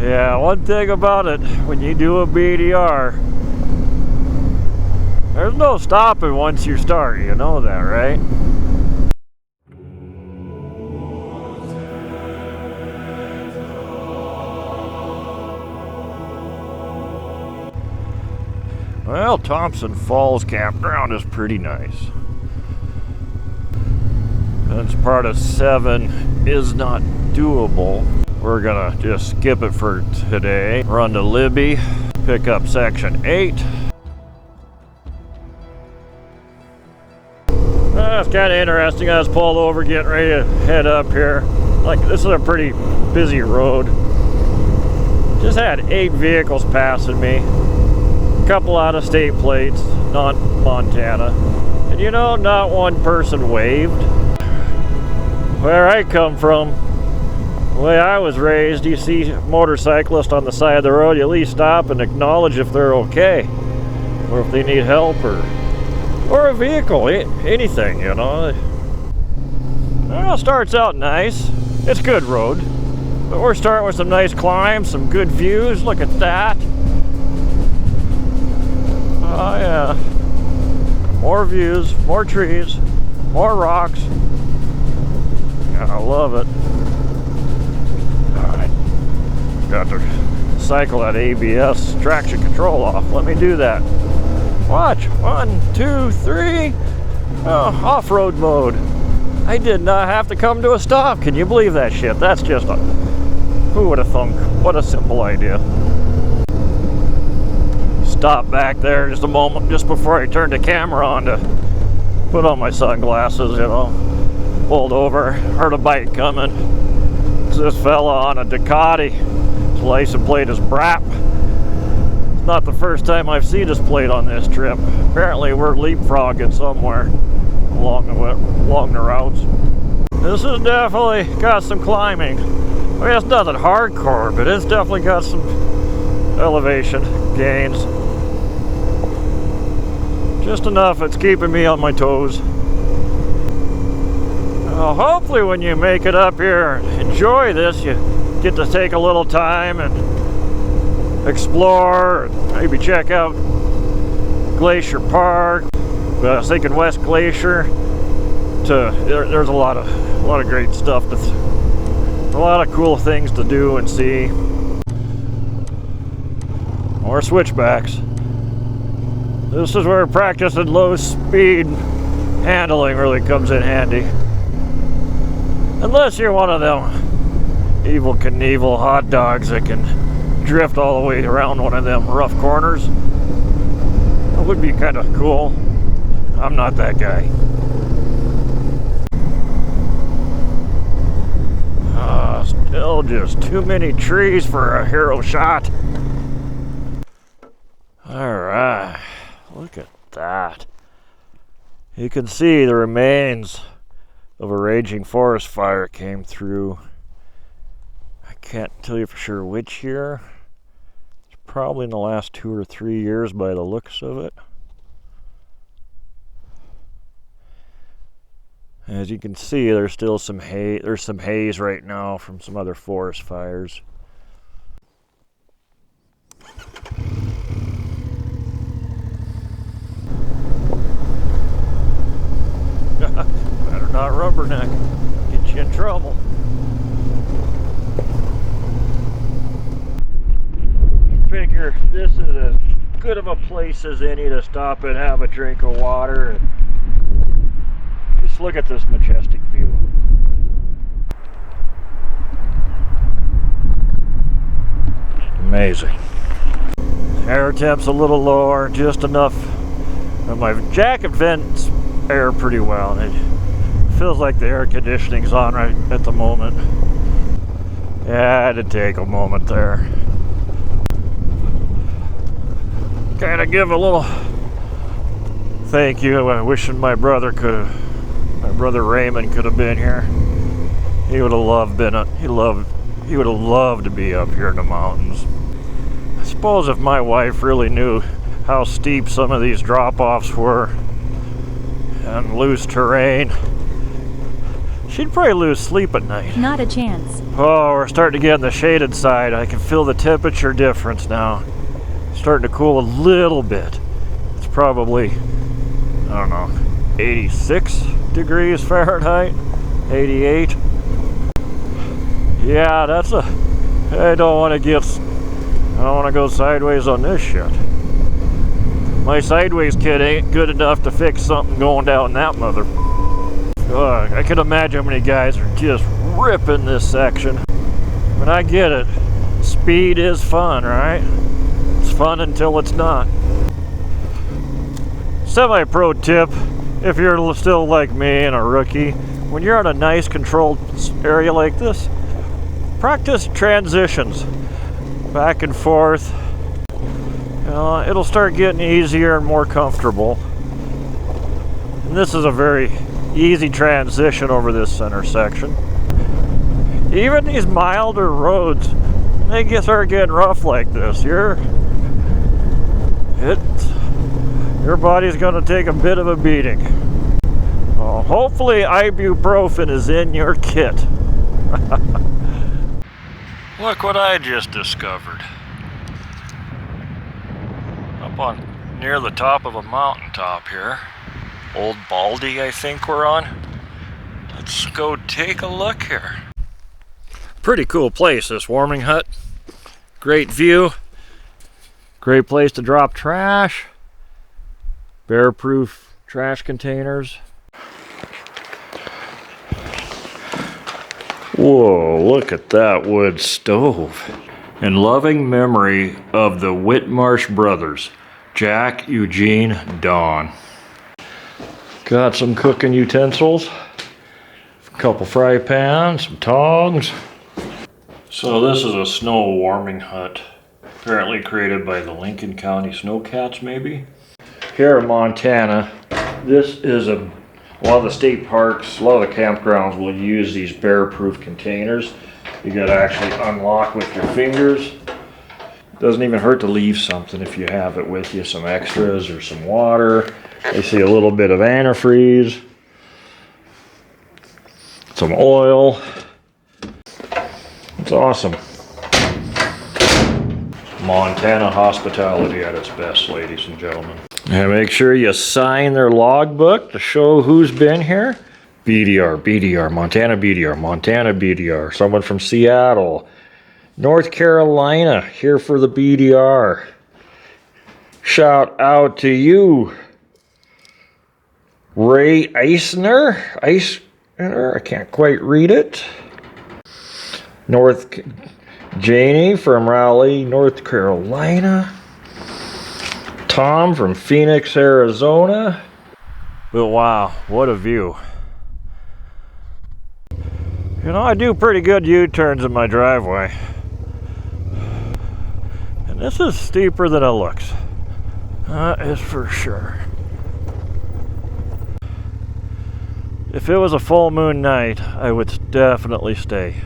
Yeah, one thing about it, when you do a BDR, there's no stopping once you start, you know that, right? Well, Thompson Falls Campground is pretty nice. Since part of 7 is not doable, we're gonna just skip it for today. Run to Libby, pick up section 8. It's kind of interesting. I was pulled over getting ready to head up here. Like, this is a pretty busy road. Just had 8 vehicles passing me. A couple out of state plates, not Montana. And you know, not one person waved. Where I come from, the way I was raised, you see a motorcyclist on the side of the road, you at least stop and acknowledge if they're okay, or if they need help, or a vehicle, anything, you know. Well, it starts out nice. It's a good road, but we're starting with some nice climbs, some good views. Look at that. Oh yeah, more views, more trees, more rocks. I love it. Alright, got to cycle that ABS traction control off. Let me do that. Watch, 1, 2, 3. Oh, off-road mode. I did not have to come to a stop. Can you believe that shit? That's just a, who would have thunk? What a simple idea. Stop back there just a moment, just before I turned the camera on to put on my sunglasses, you know. Pulled over, heard a bike coming. It's this fella on a Ducati. His license plate is BRAP. It's not the first time I've seen this plate on this trip. Apparently we're leapfrogging somewhere along the routes. This has definitely got some climbing. I mean, it's nothing hardcore, but it's definitely got some elevation gains. Just enough it's keeping me on my toes. Well, hopefully when you make it up here and enjoy this, you get to take a little time and explore, and maybe check out Glacier Park. I was thinking West Glacier. There's a lot of great stuff, a lot of cool things to do and see. More switchbacks. This is where practicing low speed handling really comes in handy. Unless you're one of them Evel Knievel hot dogs that can drift all the way around one of them rough corners. That would be kind of cool. I'm not that guy. Still just too many trees for a hero shot. Alright, look at that. You can see the remains of a raging forest fire came through. I can't tell you for sure which year. It's probably in the last 2 or 3 years by the looks of it. As you can see, there's still some hay. There's some haze right now from some other forest fires. Better not rubberneck. Get you in trouble. Figure this is as good of a place as any to stop and have a drink of water. Just look at this majestic view. Amazing. Air temp's a little lower, just enough. And my jacket vents air pretty well, and it feels like the air conditioning's on right at the moment. Yeah, I had to take a moment there. Kind of give a little thank you. I wishing my brother Raymond could have been here. He would have loved he would have loved to be up here in the mountains. I suppose if my wife really knew how steep some of these drop-offs were and loose terrain, She'd probably lose sleep at night. Not a chance. Oh, we're starting to get on the shaded side. I can feel the temperature difference now. It's starting to cool a little bit. It's probably, I don't know, 86 degrees Fahrenheit, 88. Yeah, I don't want to go sideways on this shit. My sideways kit ain't good enough to fix something going down that mother. I can imagine how many guys are just ripping this section. But I get it. Speed is fun, right? It's fun until it's not. Semi-pro tip, if you're still like me and a rookie, when you're on a nice controlled area like this, practice transitions back and forth. It'll start getting easier and more comfortable. And this is a very easy transition over this center section. Even these milder roads, they start getting rough like this. Your body's going to take a bit of a beating. Hopefully ibuprofen is in your kit. Look what I just discovered. Up on near the top of a mountaintop here. Old Baldy, I think we're on. Let's go take a look here. Pretty cool place, this warming hut. Great view. Great place to drop trash. Bear-proof trash containers. Whoa, look at that wood stove. In loving memory of the Whitmarsh brothers, Jack, Eugene, Don. Got some cooking utensils, a couple fry pans, some tongs. So this is a snow warming hut, apparently created by the Lincoln County Snowcats maybe. Here in Montana, this is a lot of the state parks, a lot of the campgrounds will use these bear-proof containers. You gotta actually unlock with your fingers. Doesn't even hurt to leave something if you have it with you, some extras or some water. I see a little bit of antifreeze, some oil. It's awesome. Montana hospitality at its best, ladies and gentlemen. And make sure you sign their logbook to show who's been here. BDR, Montana BDR, Montana BDR. Someone from Seattle, North Carolina, here for the BDR. Shout out to you, Ray Eisner, I can't quite read it. Janie from Raleigh, North Carolina. Tom from Phoenix, Arizona. But wow, what a view. I do pretty good U-turns in my driveway. And this is steeper than it looks. That is for sure. If it was a full moon night, I would definitely stay.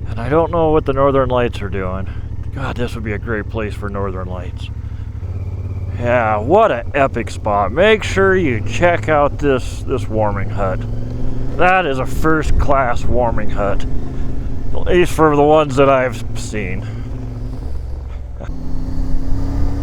And I don't know what the Northern Lights are doing. God, this would be a great place for Northern Lights. Yeah, what an epic spot. Make sure you check out this warming hut. That is a first-class warming hut. At least for the ones that I've seen.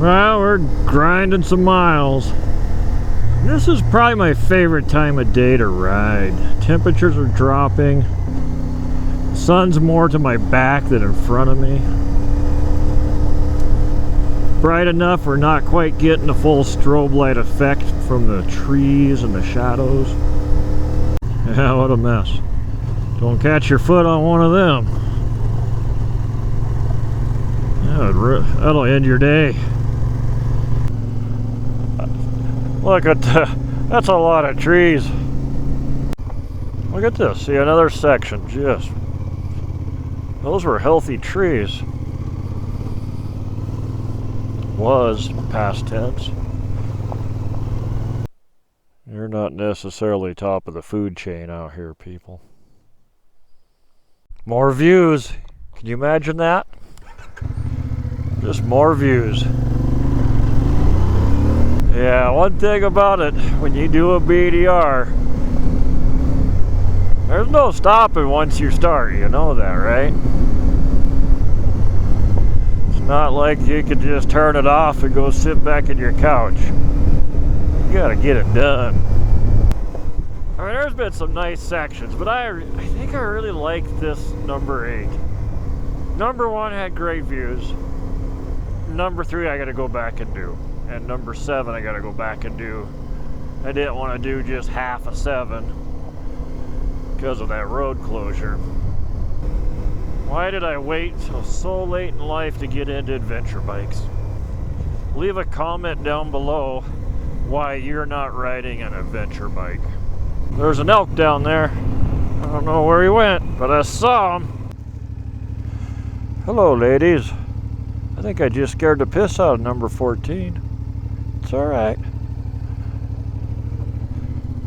Well, we're grinding some miles. This is probably my favorite time of day to ride. Temperatures are dropping. The sun's more to my back than in front of me. Bright enough we're not quite getting the full strobe light effect from the trees and the shadows. Yeah, what a mess. Don't catch your foot on one of them. That'll end your day. Look at that's a lot of trees. Look at this. See, another section. Just those were healthy trees. Was past tense. You're not necessarily top of the food chain out here, people. More views. Can you imagine that? Just more views. Yeah, one thing about it, when you do a BDR, There's no stopping once you start, you know that, right? It's not like you could just turn it off and go sit back in your couch. You gotta get it done. I mean, there's been some nice sections, but I think I really like this number 8. Number 1 had great views. Number 3 I gotta go back and do. And number 7 I gotta go back and do. I didn't want to do just half a 7 because of that road closure. Why did I wait till so late in life to get into adventure bikes? Leave a comment down below why you're not riding an adventure bike. There's an elk down there. I don't know where he went, but I saw him. Hello, ladies. I think I just scared the piss out of number 14. It's alright.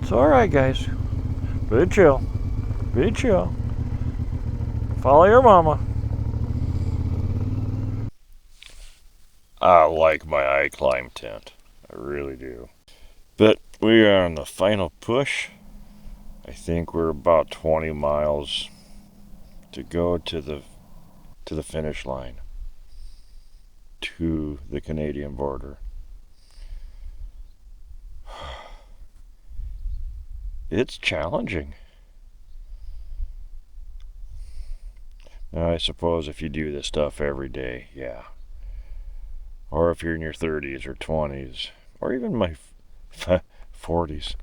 It's alright, guys. Be chill. Be chill. Follow your mama. I like my I-Climb tent. I really do. But we are on the final push. I think we're about 20 miles to go to the finish line. To the Canadian border. It's challenging. Now, I suppose if you do this stuff every day, yeah. Or if you're in your 30s or 20s, or even my 40s.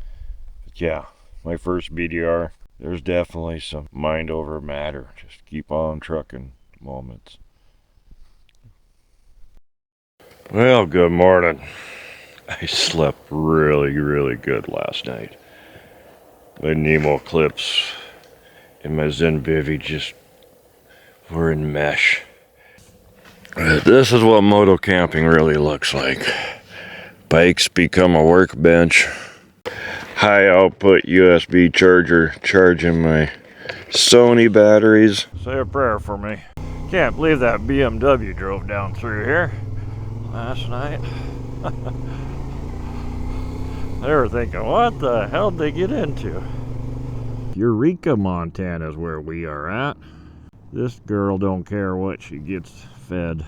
But yeah, my first BDR, there's definitely some mind over matter. Just keep on trucking moments. Well, good morning. I slept really, really good last night. My Nemo clips and my Zen Bivy just were in mesh. This is what moto camping really looks like. Bikes become a workbench. High output USB charger charging my Sony batteries. Say a prayer for me. Can't believe that BMW drove down through here last night. They were thinking, what the hell did they get into? Eureka, Montana is where we are at. This girl don't care what she gets fed.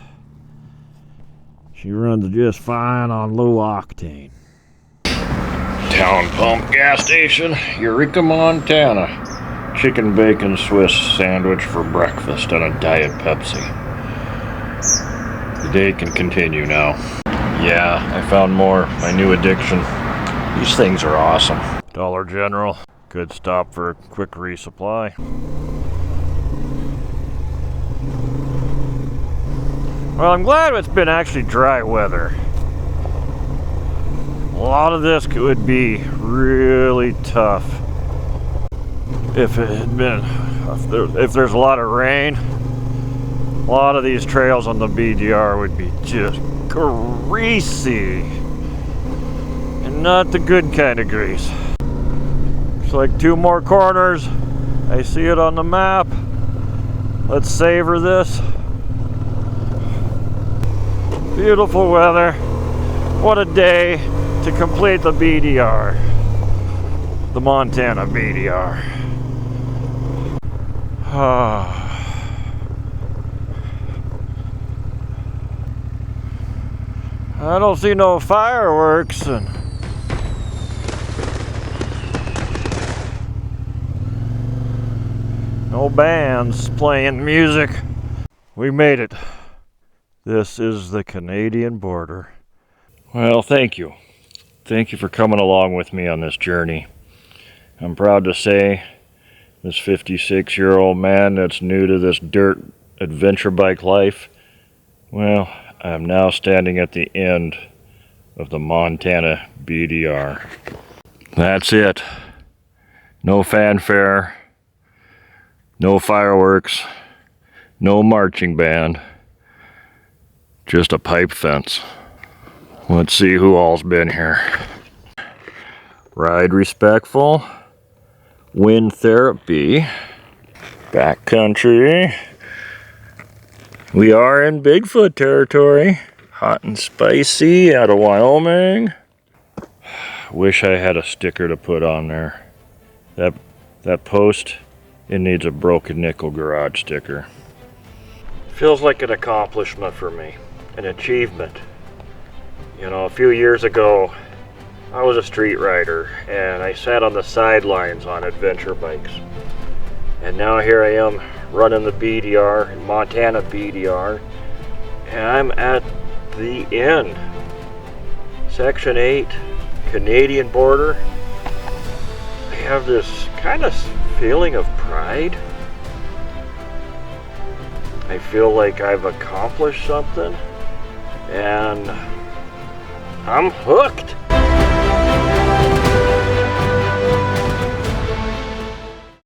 She runs just fine on low octane. Town Pump gas station, Eureka, Montana. Chicken bacon Swiss sandwich for breakfast and a Diet Pepsi. The day can continue now. Yeah, I found more. My new addiction. These things are awesome. Dollar General. Good stop for a quick resupply. Well, I'm glad it's been actually dry weather. A lot of this could be really tough if it had been, if there's a lot of rain. A lot of these trails on the BDR would be just greasy. And not the good kind of grease. Looks like 2 more corners. I see it on the map. Let's savor this. Beautiful weather. What a day to complete the BDR. The Montana BDR. I don't see no fireworks and no bands playing music. We made it. This is the Canadian border. Well, thank you. Thank you for coming along with me on this journey. I'm proud to say this 56-year-old man that's new to this dirt adventure bike life, well, I'm now standing at the end of the Montana BDR. That's it. No fanfare, no fireworks, no marching band, just a pipe fence. Let's see who all's been here. Ride respectful, wind therapy, backcountry. We are in Bigfoot territory. Hot and spicy out of Wyoming. Wish I had a sticker to put on there. That That post, it needs a broken nickel garage sticker. Feels like an accomplishment for me, an achievement. You know, a few years ago, I was a street rider and I sat on the sidelines on adventure bikes. And now here I am running the BDR, Montana BDR, and I'm at the end. Section 8, Canadian border. I have this kind of feeling of pride. I feel like I've accomplished something, and I'm hooked.